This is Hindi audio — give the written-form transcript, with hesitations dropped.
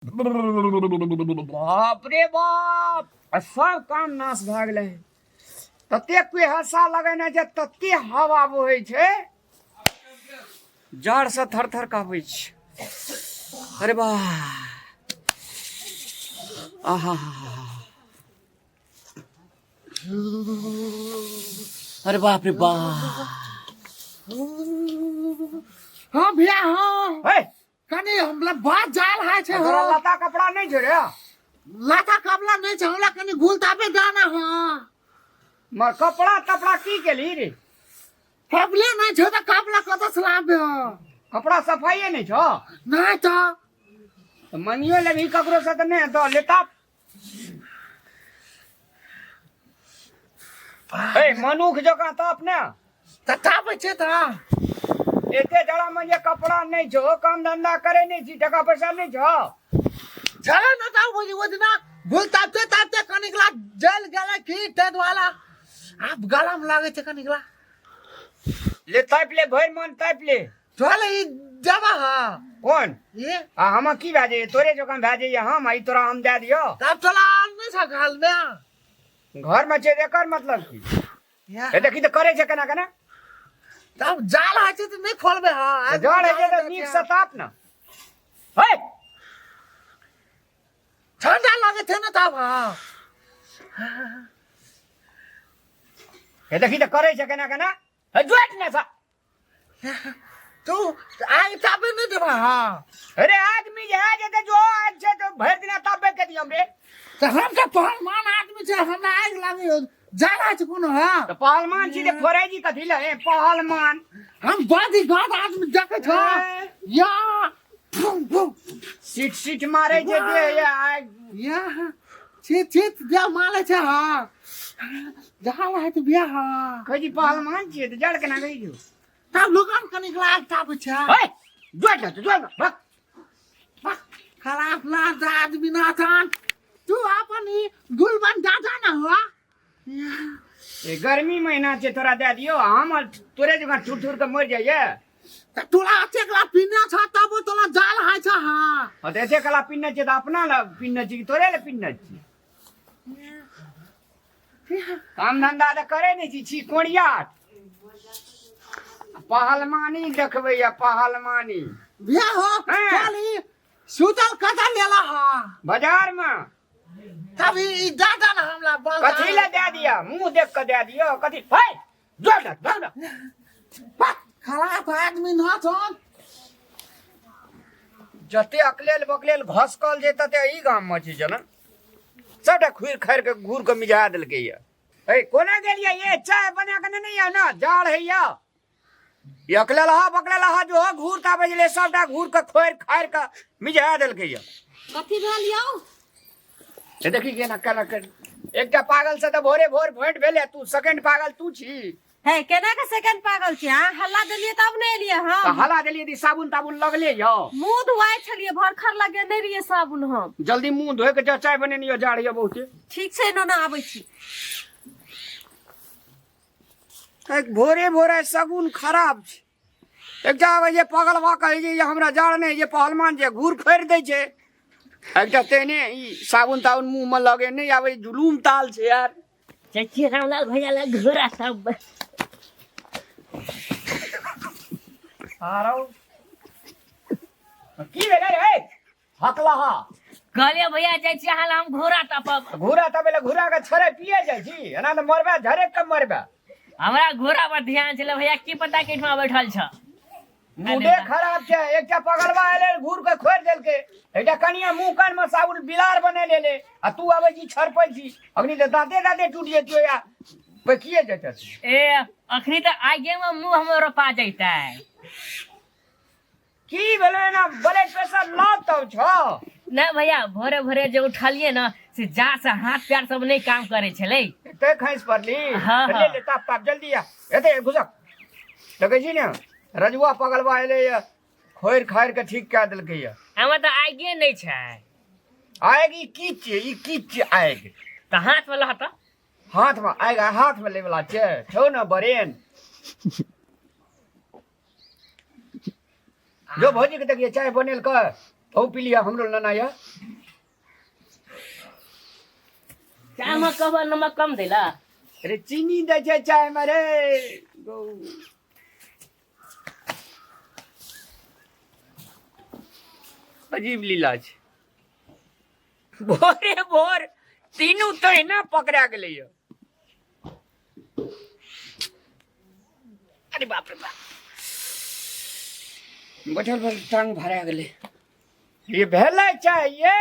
बाप रे बाप सब काम नाश भ गेलै तते कुहासा लगेने जे तते हवा बहै छै जड़ से थर थर कांपै छै। अरे वाह आहा अरे बाप रे बाप हाँ भैया हाँ हे कनी हमला बात जाल है छे तोरा हो लता कपड़ा नहीं छै रे लाता कपड़ा नहीं छे हमरा कनी गुलताबे दाना हाँ मर कपड़ा तपड़ा की केली रे कपले नहीं छे त कपड़ा कत से लाबे हो कपड़ा सफाई नहीं छो नहीं तो तो मनियो लेबही ककरो से त नहीं तो लेता ए मनुख जका त अपने तटाबे छे त एते जड़ा में ये कपड़ा नहीं छो काम धंधा करे नहीं छी टका पैसा नहीं छो चले न जाओ बोली वजना गुलताबे ताते कनिकला जल गेले की टेट वाला आप गला में लागे छे कनिकला ले ताप ले भर मन ताप ले चले ई जबा हां कौन ये हम की भाजे तोरे जो काम भाजे हम आई तोरा हम दे दियो तब चला नहीं छा गाल में घर में छे एकर मतलब की या ए देखी तो करे छे केना केना तब जाल है छे त नहीं खोलबे हां जड़ है जे नीक से ताप ना हे ठंडा लागे थे ना तब हाँ ए देखी तो करे छे केना केना हे जोट ना सा तू आग तापे नहीं देबा हाँ अरे आदमी जे है जे जो आज छे तो भर दिन तापे के दियम रे तो हम तो पहलवान आदमी छे हमरा आग लागे जाला छे कोनो हाँ तो पहलवान छी जे फौरेजी कथी ले पहलवान हम बादी गाद आदमी देखे छो या फुम फुम सीट सीट मारे जे दे आग या चित चित दिया मारे छे हाँ जाला है तो बिया हाँ कजी पहलवान छी तो जड़ केना गई जो तब लुगान कनिकला आग तापे छे हे जोट ना तो जोट ना भाग खराब लाद आदमी ना थान तू अपन ही गुलबन दादा ना हुआ ए गर्मी महीना छे तोरा दे दियो हम तोरे जगह ठुर ठुर के मर जाइए त तोला अचेकला पिन्ने छ तब तोला जाल है छ हाँ और ऐसे कला पिन्ने छे तो अपना ला पिन्ने छी तोरे ले पिन्ने छी काम धंधा तो करे नहीं छी कोड़िया पहलवानी देखबे या पहलवानी बिया हो हैं? खाली सुतल कथा लेला हाँ बाजार में तभी ई दादा ना हमला बोल कथी ले दे दिया मुंह देख के दे दियो कथी हे जोड़ ना जोड़ ना खराब आदमी ना थन जते अकलेल बकलेल घसकल जे तते ई गाम में छी जन सबटा खुर खैर के घूर के मिजा देलकै या ए कोना गेलिए ये चाय बना के नहीं है ना जाड़ है या ये अकलेलहा बकलेलहा जो है घूर का बजले सबटा घूर के खोर खार के मिजा देलकै या कथी भेल यौ ए देखी केना केना कर एकटा पागल से तो भोरे भोर भेंट भेले तू सेकंड पागल तू छी है केना के सेकंड पागल छी हां हल्ला देलिए तब नहीं एलिए तो हम हला देलिए दी साबुन ताबुन लगले यो मुंह धुआए छलिए भरखर लगे नहीं रहिए साबुन हम जल्दी मुंह धोए के चाय बनेनियो जा रही है बहुते ठीक छै न आबै छी एक भोरे भोरे सगुन खराब छै एकटा आबै जे पागलवा कहै जे हमरा जाड़ नहीं जे पहलवान जे घूर खोर दै छै एकटा तेने ई साबुन ताबुन मुंह में लगे नहीं आबै जुलूम ताल छै यार चच्ची रामला भैया ला घोड़ा सब आरो की भेलै रे हकलहा कहलिए भैया जाइ छी हाल हम घोड़ा टपब घूरा तबेले घूरा के छरे पिए जाइ छी एना त मरबे झरे के मरबे हमरा घोड़ा पर ध्यान छले भैया की पता केठमा बैठल छ मुंडे खराब छै एकटा पगलवा एले घूर के खोर देलके एकटा कनिया मुंह कान में साबुन बिलार बने लेले आ तू आबै छी छरपै छी अग्नि त दाते दाते टूट जेतियो या पकिए जेतै ए अखनी त आगे में मुंह हमर रोपा जैतै की भेलै ना ब्लड प्रेशर लो तो छ नहीं भैया भोरे भोरे जो उठलिए ना से जा से हाथ पैर सब नहीं काम करे छले ते खैस पड़ली हाँ, ले हाँ। ले ताप ताप जल्दी आ एते घुसक लगे छी ने रजुआ पगलवा एले खोर खार के ठीक कय देलकै या हमें तो आगे नहीं छै आएगी ई की आएगी तो हाथ में लहत हाथ में आएगा हाथ में ले वाला छे छौ ना बरेन जो भौजी के देखिए चाय बनेल कर हो पी लिया हमरो लेना या चाय में कहबो नमक कम देला। अरे चीनी दे छै चाय में रे गौ। अजीब लीला छै। भोरे भोर तीनू तहिना पकड़ा गेलै या। अरे बाप रे बाप बैठल बैठल टांग भरा गेलै। ये भेलै चाय ये